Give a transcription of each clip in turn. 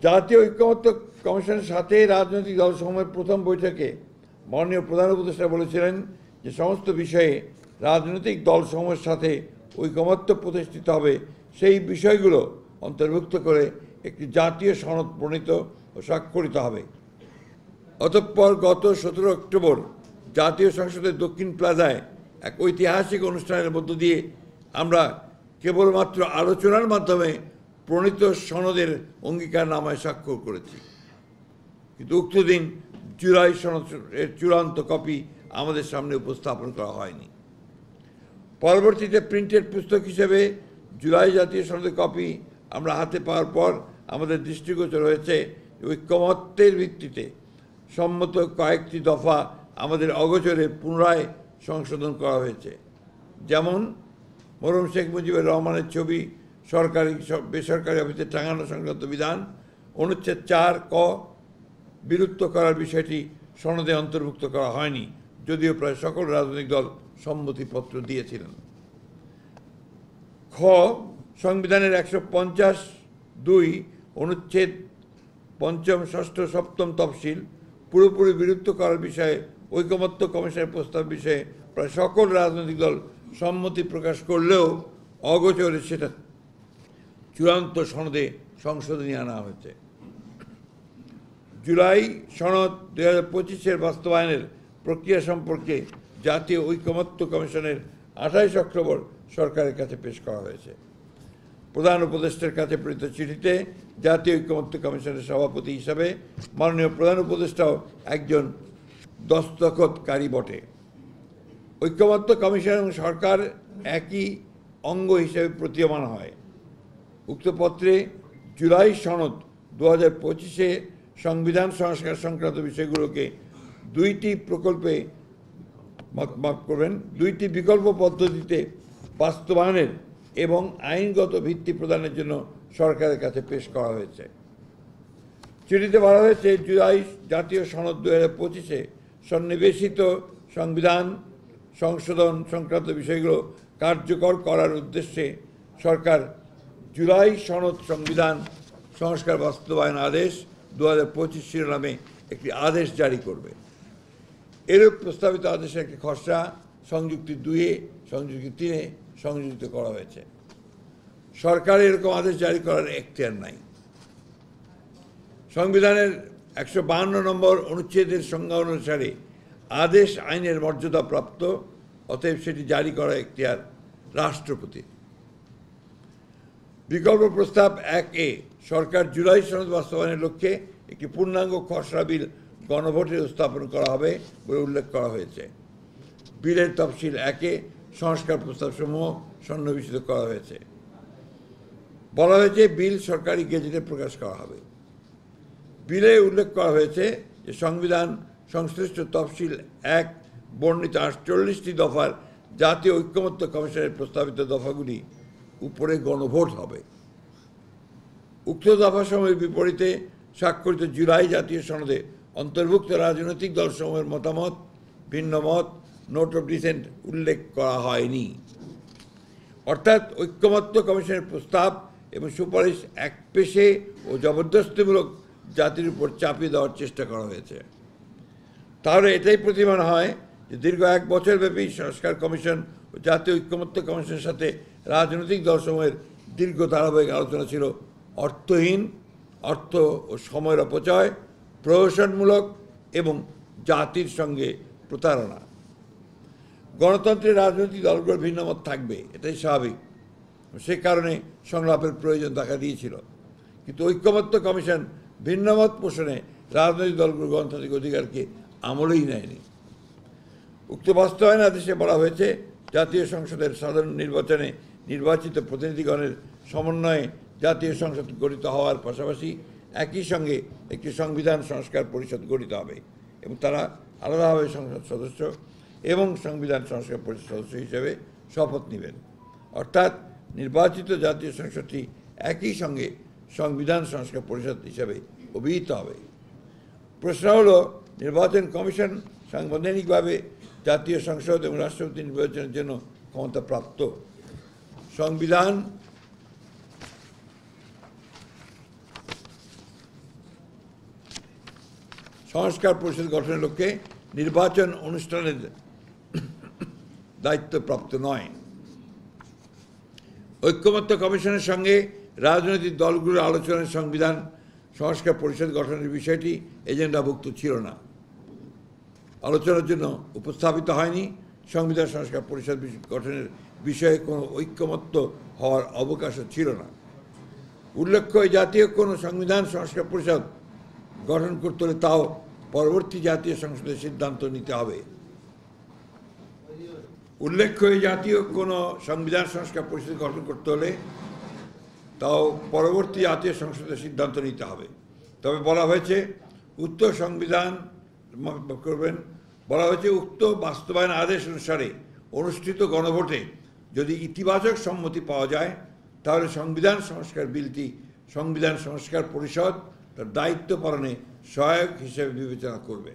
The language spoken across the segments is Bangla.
জাতীয় ঐক্যমত্য কমিশনের সাথে রাজনৈতিক দলসমূহের প্রথম বৈঠকে মাননীয় প্রধান উপদেষ্টা বলেছিলেন যে সমস্ত বিষয়ে রাজনৈতিক দলসমূহের সাথে ঐকমত্য প্রতিষ্ঠিত হবে সেই বিষয়গুলো অন্তর্ভুক্ত করে একটি জাতীয় সনদ প্রণীত ও স্বাক্ষরিত হবে। অতঃপর গত 17 অক্টোবর জাতীয় সংসদের দক্ষিণ প্লাজায় এক ঐতিহাসিক অনুষ্ঠানের মধ্য দিয়ে আমরা কেবলমাত্র আলোচনার মাধ্যমে প্রণীত সনদের অঙ্গীকারনামায় স্বাক্ষর করেছি, কিন্তু উক্ত দিন জুলাই সনদের চূড়ান্ত কপি আমাদের সামনে উপস্থাপন করা হয়নি। পরবর্তীতে প্রিন্টেড পুস্তক হিসেবে জুলাই জাতীয় সনদের কপি আমরা হাতে পাওয়ার পর আমাদের দৃষ্টিগোচর হয়েছে ঐক্যমত্যের ভিত্তিতে সম্মত কয়েকটি দফা আমাদের অগোচরে পুনরায় সংশোধন করা হয়েছে। যেমন মরহুম শেখ মুজিবুর রহমানের ছবি সরকারি বেসরকারি অফিসে টাঙানো সংক্রান্ত বিধান অনুচ্ছেদ 4 ক বিলুপ্ত করার বিষয়টি সনদে অন্তর্ভুক্ত করা হয়নি, যদিও প্রায় সকল রাজনৈতিক দল সম্মতিপত্র দিয়েছিলেন। খ সংবিধানের 150(2) অনুচ্ছেদ 5ম, 6ষ্ঠ, 7ম তফসিল পুরোপুরি বিলুপ্ত করার বিষয়ে ঐকমত্য কমিশনের প্রস্তাব বিষয়ে প্রায় সকল রাজনৈতিক দল সম্মতি প্রকাশ করলেও অগোচরে সেটা চূড়ান্ত সনদে সংশোধনী আনা হয়েছে। জুলাই সনদ 2025-এর বাস্তবায়নের প্রক্রিয়া সম্পর্কে জাতীয় ঐকমত্য কমিশনের 28 অক্টোবর সরকারের কাছে পেশ করা হয়েছে। প্রধান উপদেষ্টার কাছে প্রেরিত চিঠিতে জাতীয় ঐকমত্য কমিশনের সভাপতি হিসাবে মাননীয় প্রধান উপদেষ্টাও একজন দস্তখতকারী বটে। ঐকমত্য কমিশন এবং সরকার একই অঙ্গ হিসেবে প্রতীয়মান হয়। উক্ত পত্রে জুলাই সনদ 2025-এ সংবিধান সংস্কার সংক্রান্ত বিষয়গুলোকে দুইটি বিকল্প পদ্ধতিতে বাস্তবায়নের এবং আইনগত ভিত্তি প্রদানের জন্য সরকারের কাছে পেশ করা হয়েছে। চিঠিতে বলা হয়েছে, জুলাই জাতীয় সনদ 2025-এ সন্নিবেশিত সংবিধান সংশোধন সংক্রান্ত বিষয়গুলো কার্যকর করার উদ্দেশ্যে সরকার জুলাই সনদ সংবিধান সংস্কার বাস্তবায়ন আদেশ 2025 শিরোনামে একটি আদেশ জারি করবে। এরূপ প্রস্তাবিত আদেশের একটি খসড়া সংযুক্তি 2-এ, সংযুক্তি 3-এ সংযোজিত করা হয়েছে। সরকার এরকম আদেশ জারি করার এখতিয়ার নাই। সংবিধানের 152 নম্বর অনুচ্ছেদের সংজ্ঞা অনুসারে আদেশ আইনের মর্যাদা প্রাপ্ত, অতএব সেটি জারি করা এখতিয়ার রাষ্ট্রপতির। বিকল্প প্রস্তাব 1-এ সরকার জুলাই সনদ বাস্তবায়নের লক্ষ্যে একটি পূর্ণাঙ্গ খসড়া বিল গণভোটে উপস্থাপন করা হবে বলে উল্লেখ করা হয়েছে। বিলের তফসিল 1-এ সংস্কার প্রস্তাবসমূহ সন্নিবেশিত করা হয়েছে। বলা হয়েছে বিল সরকারি গেজেটে প্রকাশ করা হবে। বিলে উল্লেখ করা হয়েছে যে সংবিধান সংশ্লিষ্ট তফসিল 1 বর্ণিত 48টি দফার জাতীয় ঐকমত্য কমিশনের প্রস্তাবিত দফাগুলি উপরে গণভোট হবে। উক্ত দফাসমূহের বিপরীতে স্বাক্ষরিত জুলাই জাতীয় সনদে অন্তর্ভুক্ত রাজনৈতিক দলসমূহের মতামত, ভিন্ন মত, নোট অফ ডিসেন্ট উল্লেখ করা হয়নি। অর্থাৎ ঐকমত্য কমিশনের প্রস্তাব এবং সুপারিশ একপেশে ও জবরদস্তিমূলক জাতির উপর চাপিয়ে দেওয়ার চেষ্টা করা হয়েছে। তাহলে এটাই প্রতীয়মান হয় যে দীর্ঘ 1 বছরব্যাপী সংস্কার কমিশন ও জাতীয় ঐকমত্য কমিশনের সাথে রাজনৈতিক দলসমূহের দীর্ঘ ধারাবাহিক আলোচনা ছিল অর্থহীন, অর্থ ও সময়ের অপচয়, প্রহসনমূলক এবং জাতির সঙ্গে প্রতারণা। গণতন্ত্রের রাজনৈতিক দলগুলোর ভিন্নমত থাকবে, এটাই স্বাভাবিক। সে কারণে সংলাপের প্রয়োজন দেখা দিয়েছিল, কিন্তু ঐকমত্য কমিশন ভিন্নমত পোষণে রাজনৈতিক দলগুলোর গণতান্ত্রিক অধিকারকে আমলেই নেয়নি। উক্ত বাস্তবায়ন আদেশে বলা হয়েছে, জাতীয় সংসদের সাধারণ নির্বাচনে নির্বাচিত প্রতিনিধিগণের সমন্বয়ে জাতীয় সংসদ গঠিত হওয়ার পাশাপাশি একই সঙ্গে একটি সংবিধান সংস্কার পরিষদ গঠিত হবে এবং তারা আলাদাভাবে সংসদ সদস্য এবং সংবিধান সংস্কার পরিষদ সদস্য হিসেবে শপথ নেবেন। অর্থাৎ নির্বাচিত জাতীয় সংসদটি একই সঙ্গে সংবিধান সংস্কার পরিষদ হিসেবে অভিহিত হবে। প্রশ্ন হল, নির্বাচন কমিশন সাংবিধানিকভাবে জাতীয় সংসদ এবং রাষ্ট্রপতি নির্বাচনের জন্য ক্ষমতাপ্রাপ্ত। সংবিধান সংস্কার পরিষদ গঠনের লক্ষ্যে নির্বাচন অনুষ্ঠানের দায়িত্বপ্রাপ্ত নয়। ঐক্যমত্য কমিশনের সঙ্গে রাজনৈতিক দলগুলোর আলোচনায় সংবিধান সংস্কার পরিষদ গঠনের বিষয়টি এজেন্ডাভুক্ত ছিল না, আলোচনার জন্য উপস্থাপিত হয়নি। সংবিধান সংস্কার পরিষদ গঠনের বিষয়ে কোনো ঐক্যমত্য হওয়ার অবকাশও ছিল না। উল্লেখ্য, জাতীয় কোনো সংবিধান সংস্কার পরিষদ গঠন করতে হলে তাও পরবর্তী জাতীয় সংসদের সিদ্ধান্ত নিতে হবে। উল্লেখ্য, জাতীয় কোনো সংবিধান সংস্কার পরিষদ গঠন করতে হলে তাও পরবর্তী জাতীয় সংসদের সিদ্ধান্ত নিতে হবে। তবে বলা হয়েছে উক্ত সংবিধান উক্ত বাস্তবায়ন আদেশ অনুসারে অনুষ্ঠিত গণভোটে যদি ইতিবাচক সম্মতি পাওয়া যায় তাহলে সংবিধান সংস্কার বিলটি সংবিধান সংস্কার পরিষদ তার দায়িত্ব পালনে সহায়ক হিসেবে বিবেচনা করবে।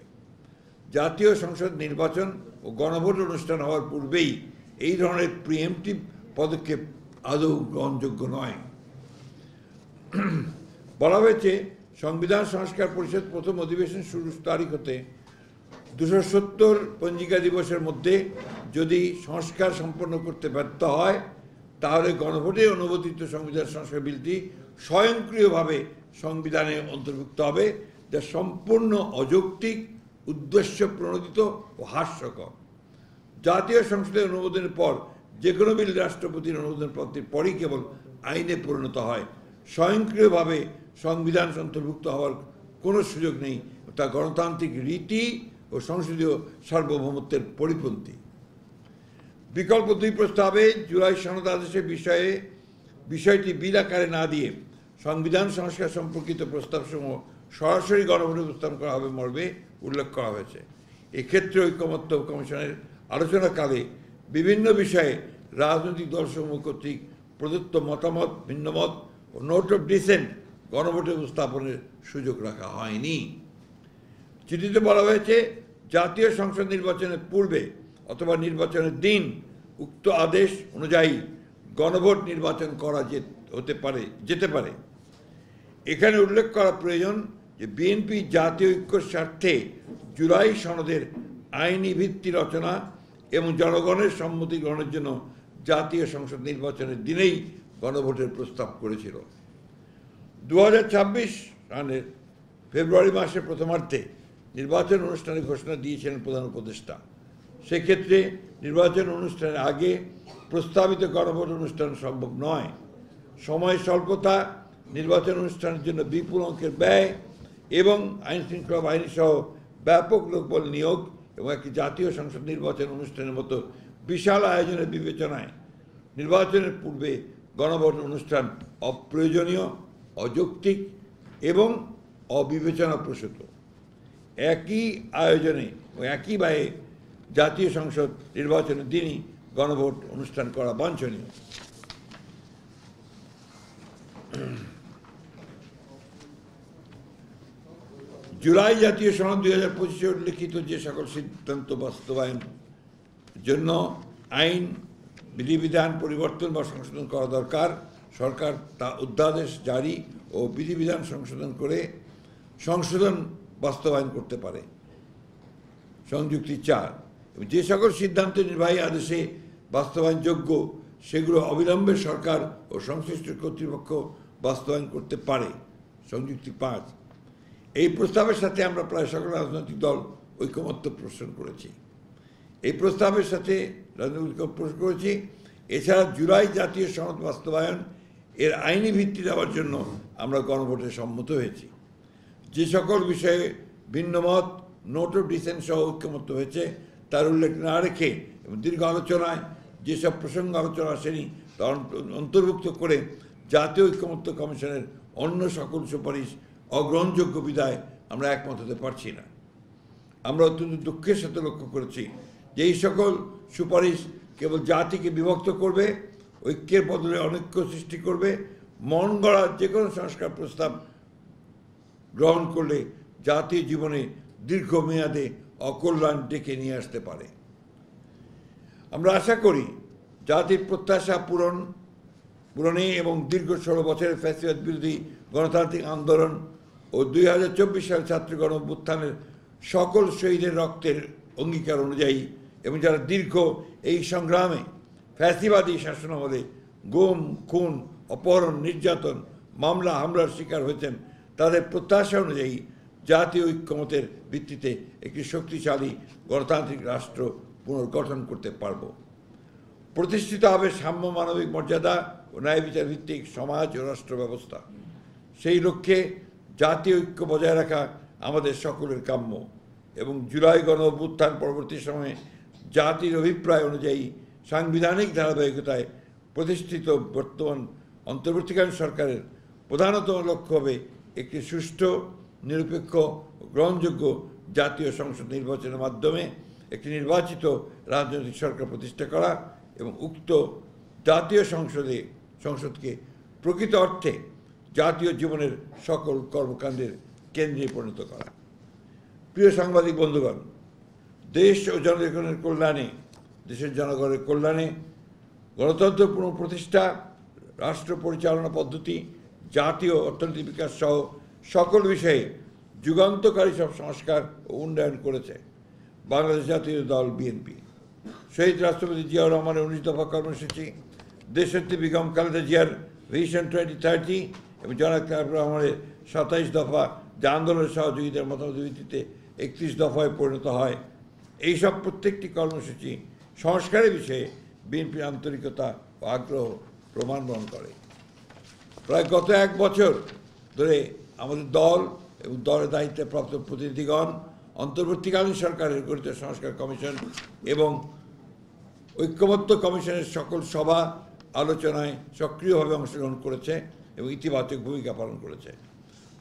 জাতীয় সংসদ নির্বাচন ও গণভোট অনুষ্ঠান হওয়ার পূর্বেই এই ধরনের প্রিএমটিভ পদক্ষেপ আদৌ গ্রহণযোগ্য নয়। বলা হয়েছে সংবিধান সংস্কার পরিষদ প্রথম অধিবেশন শুরুর তারিখ হতে 270 পঞ্জিকা দিবসের মধ্যে যদি সংস্কার সম্পন্ন করতে ব্যর্থ হয় তাহলে গণভোটে অনুমোদিত সংবিধান সংস্কার বিলটি স্বয়ংক্রিয়ভাবে সংবিধানে অন্তর্ভুক্ত হবে, যা সম্পূর্ণ অযৌক্তিক, উদ্দেশ্য প্রণোদিত ও হাস্যকর। জাতীয় সংসদের অনুমোদনের পর যে কোনো বিল রাষ্ট্রপতির অনুমোদন প্রাপ্তির পরই কেবল আইনে পরিণত হয়। স্বয়ংক্রিয়ভাবে সংবিধান অন্তর্ভুক্ত হওয়ার কোনো সুযোগ নেই, তা গণতান্ত্রিক রীতি ও সংসদীয় সার্বভৌমত্বের পরিপন্থী। বিকল্প 2 প্রস্তাবে জুলাই সনদ আদেশের বিষয়টি বিল আকারে না দিয়ে সংবিধান সংস্কার সম্পর্কিত প্রস্তাবসমূহ সরাসরি গণভোটে উপস্থাপন করা হবে মর্মে উল্লেখ করা হয়েছে। এক্ষেত্রে ঐকমত্য কমিশনের আলোচনাকালে বিভিন্ন বিষয়ে রাজনৈতিক দলসমূহ কর্তৃক প্রদত্ত মতামত, ভিন্নমত ও নোট অফ ডিসেন্ট গণভোটে উপস্থাপনের সুযোগ রাখা হয়নি। চিঠিতে বলা হয়েছে জাতীয় সংসদ নির্বাচনের পূর্বে অথবা নির্বাচনের দিন উক্ত আদেশ অনুযায়ী গণভোট নির্বাচন করা যেতে পারে। এখানে উল্লেখ করা প্রয়োজন যে বিএনপি জাতীয় ঐক্যের স্বার্থে জুলাই সনদের আইনি ভিত্তি রচনা এবং জনগণের সম্মতি গ্রহণের জন্য জাতীয় সংসদ নির্বাচনের দিনেই গণভোটের প্রস্তাব করেছিল। 2026 সালের ফেব্রুয়ারি মাসের প্রথমার্ধে নির্বাচন অনুষ্ঠানের ঘোষণা দিয়েছিলেন প্রধান উপদেষ্টা। সেক্ষেত্রে নির্বাচন অনুষ্ঠানের আগে প্রস্তাবিত গণভোট অনুষ্ঠান সম্ভব নয়। সময় স্বল্পতা, নির্বাচন অনুষ্ঠানের জন্য বিপুল অঙ্কের ব্যয় এবং আইনশৃঙ্খলা বাহিনী সহ ব্যাপক লোকবল নিয়োগ এবং একটি জাতীয় সংসদ নির্বাচন অনুষ্ঠানের মতো বিশাল আয়োজনের বিবেচনায় নির্বাচনের পূর্বে গণভোট অনুষ্ঠান অপ্রয়োজনীয়, অযৌক্তিক এবং অবিবেচনাপ্রসূত। একই আয়োজনে ও একই ব্যয়ে জাতীয় সংসদ নির্বাচনের দিনই গণভোট অনুষ্ঠান করা বাঞ্ছনীয়। জুলাই জাতীয় সনদ 2025-এ উল্লিখিত যে সকল সিদ্ধান্ত বাস্তবায়ন জন্য আইন বিধিবিধান পরিবর্তন বা সংশোধন করা দরকার, সরকার তা অধ্যাদেশ জারি ও বিধিবিধান সংশোধন করে সংশোধন বাস্তবায়ন করতে পারে। সংযুক্তি 4, যে সকল সিদ্ধান্ত নির্বাহী আদেশে বাস্তবায়নযোগ্য সেগুলো অবিলম্বে সরকার ও সংশ্লিষ্ট কর্তৃপক্ষ বাস্তবায়ন করতে পারে। সংযুক্তি 5, এই প্রস্তাবের সাথে আমরা প্রায় সকল রাজনৈতিক দল ঐকমত্য পোষণ করেছি। এই প্রস্তাবের সাথে রাজনৈতিক পোষণ করেছি। এছাড়া জুলাই জাতীয় সনদ বাস্তবায়ন এর আইনি ভিত্তি দেওয়ার জন্য আমরা গণভোটে সম্মত হয়েছি। যে সকল বিষয়ে ভিন্নমত, নোট অফ ডিসেন্ট সহ ঐক্যমত্য হয়েছে তার উল্লেখ না রেখে এবং দীর্ঘ আলোচনায় যেসব প্রসঙ্গ আলোচনা আসেনি তা অন্তর্ভুক্ত করে জাতীয় ঐক্যমত্য কমিশনের অন্য সকল সুপারিশ অগ্রহণযোগ্য বিধায় আমরা একমত হতে পারছি না। আমরা অত্যন্ত দুঃখের সাথে লক্ষ্য করেছি যে এই সকল সুপারিশ কেবল জাতিকে বিভক্ত করবে, ঐক্যের বদলে অনৈক্য সৃষ্টি করবে। মন গড়া যে কোনো সংস্কার প্রস্তাব গ্রহণ করলে জাতীয় জীবনে দীর্ঘমেয়াদে অকল্যাণ ডেকে নিয়ে আসতে পারে। আমরা আশা করি জাতির প্রত্যাশা পূরণে এবং দীর্ঘ 16 বছরের ফ্যাসিবাদ বিরোধী গণতান্ত্রিক আন্দোলন ও ও 2024 সাল ছাত্র গণ অভ্যুত্থানের সকল শহীদের রক্তের অঙ্গীকার অনুযায়ী এবং যারা দীর্ঘ এই সংগ্রামে ফ্যাসিবাদী শাসনামলে গুম, খুন, অপহরণ, নির্যাতন, মামলা হামলার শিকার হয়েছেন, তাদের প্রত্যাশা অনুযায়ী জাতীয় ঐক্যমতের ভিত্তিতে একটি শক্তিশালী গণতান্ত্রিক রাষ্ট্র পুনর্গঠন করতে পারব। প্রতিষ্ঠিত হবে সাম্য, মানবিক মর্যাদা ও ন্যায় বিচার ভিত্তিক সমাজ ও রাষ্ট্র ব্যবস্থা। সেই লক্ষ্যে জাতীয় ঐক্য বজায় রাখা আমাদের সকলের কাম্য এবং জুলাই গণ অভ্যুত্থান পরবর্তী সময়ে জাতির অভিপ্রায় অনুযায়ী সাংবিধানিক ধারাবাহিকতায় প্রতিষ্ঠিত বর্তমান অন্তর্বর্তীকালীন সরকারের প্রধানতম লক্ষ্য হবে একটি সুষ্ঠু, নিরপেক্ষ ও গ্রহণযোগ্য জাতীয় সংসদ নির্বাচনের মাধ্যমে একটি নির্বাচিত রাজনৈতিক সরকার প্রতিষ্ঠা করা এবং উক্ত জাতীয় সংসদকে প্রকৃত অর্থে জাতীয় জীবনের সকল কর্মকাণ্ডের কেন্দ্রে পরিণত করা। প্রিয় সাংবাদিক বন্ধুগণ, দেশ ও জনগণের কল্যাণে, দেশের জনগণের কল্যাণে গণতন্ত্র পুনঃপ্রতিষ্ঠা, রাষ্ট্র পরিচালনা পদ্ধতি, জাতীয় অর্থনৈতিক বিকাশ সহ সকল বিষয়ে যুগান্তকারী সব সংস্কার ও উন্নয়ন করেছে বাংলাদেশ জাতীয় দল বিএনপি। শহীদ রাষ্ট্রপতি জিয়াউর রহমানের 19 দফা কর্মসূচি, দেশনেত্রী বেগম খালেদা জিয়ার ভিশন 2030 এবং জনাব তারেক রহমানের 27 দফা যা আন্দোলনের সহযোগিতার মতামতের ভিত্তিতে 31 দফায় পরিণত হয়, এইসব প্রত্যেকটি কর্মসূচি সংস্কারের বিষয়ে বিএনপির আন্তরিকতা ও আগ্রহ প্রমাণ বহন করে। প্রায় গত 1 বছর ধরে আমাদের দল এবং দলের দায়িত্বে প্রাপ্ত প্রতিনিধিগণ অন্তর্বর্তীকালীন সরকারের গঠিত সংস্কার কমিশন এবং ঐক্যমত্য কমিশনের সকল সভা আলোচনায় সক্রিয়ভাবে অংশগ্রহণ করেছে এবং ইতিবাচক ভূমিকা পালন করেছে।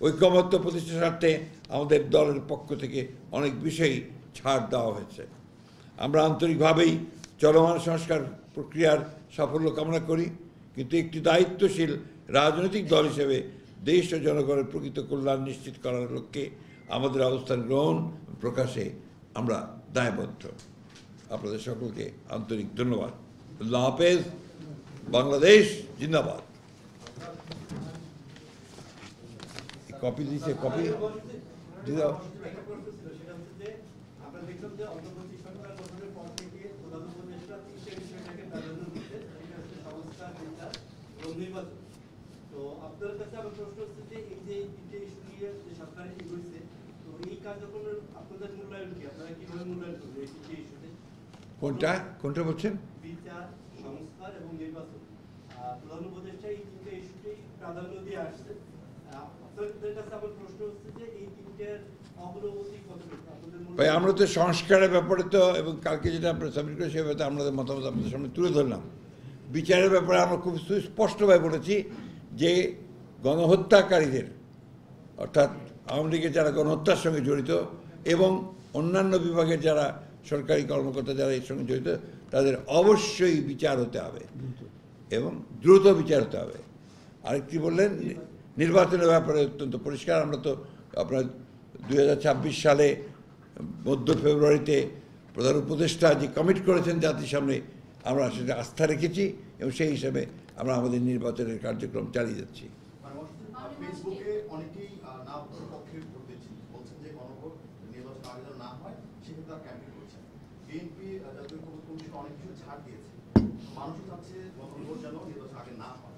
ঐক্যমত্য প্রতিষ্ঠার স্বার্থে আমাদের দলের পক্ষ থেকে অনেক বিষয়েই ছাড় দেওয়া হয়েছে। আমরা আন্তরিকভাবেই চলমান সংস্কার প্রক্রিয়ার সাফল্য কামনা করি, কিন্তু একটি দায়িত্বশীল রাজনৈতিক দল হিসেবে দেশ ও জনগণের প্রকৃত কল্যাণ নিশ্চিত করার লক্ষ্যে আমাদের অবস্থান গ্রহণ প্রকাশে আমরা দায়বদ্ধ। আপনাদের সকলকে আন্তরিক ধন্যবাদ। আল্লাহ হাফেজ। বাংলাদেশ জিন্দাবাদ। কপি দিচ্ছে, কপি দিয়ে দাও। তো আপনার কাছে আমার প্রশ্ন হচ্ছে যে এই যে তিনটে ইস্যু নিয়ে যে সরকার এগোচ্ছে, তো এই কার্যক্রমের আপনাদের মূল্যায়ন কি? আপনারা কিভাবে মূল্যায়ন করবেন এই তিনটে ইস্যুতে? কোনটা বলছেন? বিচার, সংস্কার এবং নির্বাচন। প্রধান উপদেষ্টা এই তিনটে ইস্যুতেই প্রাধান্য দিয়ে আসছে। আপনাদের কাছে আমার প্রশ্ন হচ্ছে যে এই তিনটের অগ্রগতি কতটুকু? ভাই, আমরা তো সংস্কারের ব্যাপারে তো, এবং কালকে যেটা আমরা সাবমিট করি সে ব্যাপারে আমাদের মতামত আপনাদের সামনে তুলে ধরলাম। বিচারের ব্যাপারে আমরা খুব সুস্পষ্টভাবে বলেছি যে গণহত্যাকারীদের, অর্থাৎ আওয়ামী লীগের যারা গণহত্যার সঙ্গে জড়িত এবং অন্যান্য বিভাগের যারা সরকারি কর্মকর্তা যারা এর সঙ্গে জড়িত, তাদের অবশ্যই বিচার হতে হবে এবং দ্রুত বিচার হতে হবে। আরেকটি বললেন নির্বাচনের ব্যাপারে অত্যন্ত পরিষ্কার। আমরা তো আপনার 2026 সালে মধ্য ফেব্রুয়ারিতে প্রধান উপদেষ্টা যে কমিট করেছেন জাতির সামনে, আমরা সেটা আস্থা রেখেছি এবং সেই হিসাবে আমরা আমাদের নির্বাচনের কার্যক্রম চালিয়ে যাচ্ছি। ফেসবুকে অনেকেই না ভোটের পক্ষে ভোট দিচ্ছেন, বলছেন যে গণভোট নির্বাচন আগে যেন না হয় সেক্ষেত্রে তারা ক্যাম্পেইন করছেন। বিএনপি জাতীয় ঐক্যমত্য কমিশন অনেক কিছু ছাড় দিয়েছে, মানুষও চাচ্ছে গণভোট যেন নির্বাচন আগে না হয়।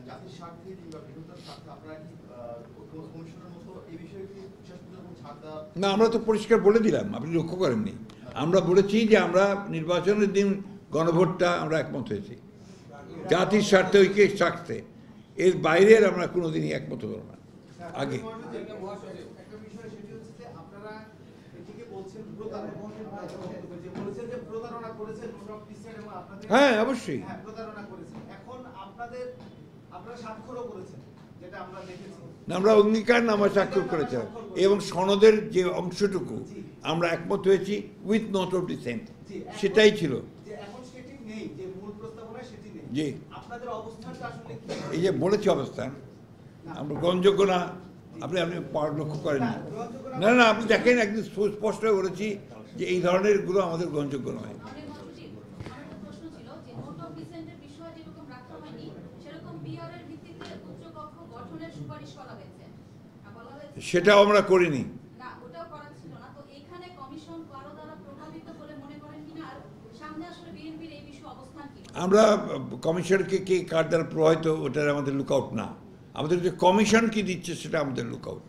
জাতির স্বার্থে কিংবা বৃহত্তর স্বার্থে আপনারা কি ঐক্যমত্য কমিশনের মতো এই বিষয়ে কি শেষ পর্যন্ত ছাড় দেওয়া? না, আমরা তো পরিষ্কার বলে দিলাম, আপনি লক্ষ্য করেননি। আমরা বলেছি যে আমরা নির্বাচনের দিন গণভোটটা আমরা একমত হয়েছি জাতির স্বার্থে, ঐক্যের স্বার্থে। এর বাইরের আমরা কোনোদিনই একমত হব না। আগে হ্যাঁ, অবশ্যই। আমরা অঙ্গীকারনামা স্বাক্ষর করেছিলাম এবং সনদের যে অংশটুকু আমরা একমত হয়েছি উইথ নোট অফ ডিসেন্ট, সেটাই ছিল। জি, এই যে বলেছি অবস্থান আমরা গ্রহণযোগ্য না, আপনি লক্ষ্য করেননি। না না, আপনি দেখেন একদিন সুস্পষ্ট হয়ে বলেছি যে এই ধরনের গুলো আমাদের গ্রহণযোগ্য নয়। সেটাও আমরা করিনি। না, ওটাও করা ছিল না। তো এখানে কমিশন কারো দ্বারা প্রভাবিত বলে মনে করেন কিনা, আর সামনে আসলে বিএনপির এই বিষয়ে অবস্থান কি? আমরা কমিশনকে কে কার দ্বারা প্রভাবিত ওটার আমাদের লুকআউট না, আমাদের যে কমিশন কি দিচ্ছে সেটা আমাদের লুকআউট।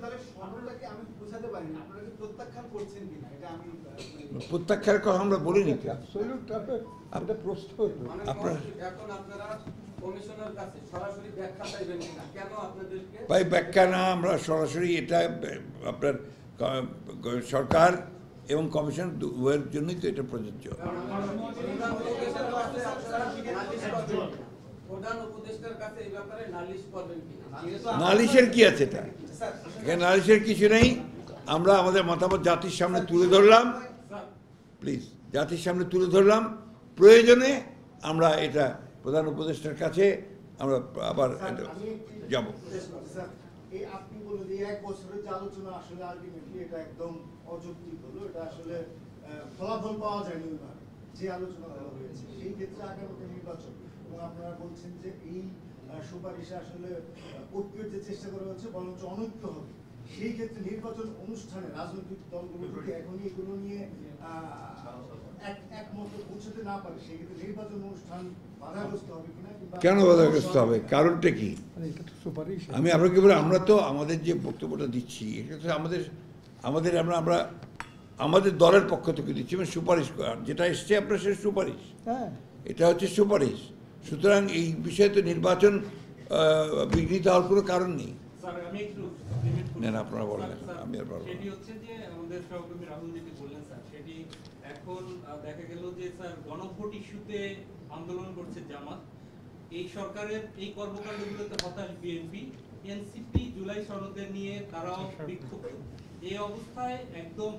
তাহলে সম্পূর্ণটাকে আমি বোঝাতে পারি না, আপনারা কি প্রত্যাখ্যান করছেন কিনা এটা আমি প্রত্যাখ্যার কথা আমরা বলিনি তো। এটা প্রশ্ন মানে আপনার- এখন আপনারা কমিশনের কাছে সরাসরি ব্যাখ্যা চাইবেন কিনা, কেন আপনাদেরকে ভাই ব্যাখ্যা না, আমরা সরাসরি এটা আপনার সরকার এবং কমিশন উভয়ের জন্যই তো এটা প্রযোজ্য। প্রধান উপদেষ্টার কাছে আপনারা নালিশ করবেন, প্রধান উপদেষ্টার কাছে এই ব্যাপারে নালিশ করবেন কিনা? নালিশের কি আছে এটা? এখানে নালিশের কিছু নেই। আমরা আমাদের মতামত জাতির সামনে তুলে ধরলাম, প্লিজ জাতির সামনে তুলে ধরলাম। প্রয়োজনে আমরা এটা প্রধান উপদেষ্টার কাছে আমরা আবার যাব। স্যার, এই আপনি বলে যে 1 বছরের যে আলোচনা আসলে আলটিমেটলি এটা একদম অযৌক্তিক হলো, এটা আসলে ফলাফল পাওয়া যায়নি ওইভাবে যে আলোচনা করা হয়েছে। সেই ক্ষেত্রে আগামীতে নির্বাচন, এবং আপনারা বলছেন যে এই সুপারিশে আসলে ঐক্যের যে চেষ্টা করা হচ্ছে বরঞ্চ অনৈক্য হবে। সেই ক্ষেত্রে নির্বাচন অনুষ্ঠানে রাজনৈতিক দলগুলো যদি এখনই এগুলো নিয়ে একমত পৌঁছতে না পারে, সেই ক্ষেত্রে নির্বাচন অনুষ্ঠান বাধাগ্রস্ত হবে কিনা, কিংবা কেন বাধাগ্রস্ত হবে? কারণটা কি? আমি আপনাকে বলি, আমরা তো আমাদের যে বক্তব্যটা দিচ্ছি এটা তো আমাদের আমরা আমাদের দলের পক্ষ থেকে দিচ্ছি, মানে সুপারিশ করার যেটা এসছে আপনার সে সুপারিশ, এটা হচ্ছে সুপারিশ। সুতরাং এই বিষয়ে তো নির্বাচন বিঘ্নিত হওয়ার কোনো কারণ নেই। স্যার, আমি একটু limit করছি। না, না, আপনারা বলেন। স্যার, আমি আর পারবো না। সেটি হচ্ছে যে আমাদের সহকর্মী রাহুল যেটি বললেন স্যার, সেটি এখন দেখা গেল যে স্যার গণভোট ইস্যুতে আন্দোলন করছে জামাত। এই সরকারের এই কর্মকাণ্ডগুলোতে হতাশ বিএনপি, এনসিপি জুলাই সনদে নিয়ে তারাও বিক্ষুব্ধ। এই অবস্থায় একদম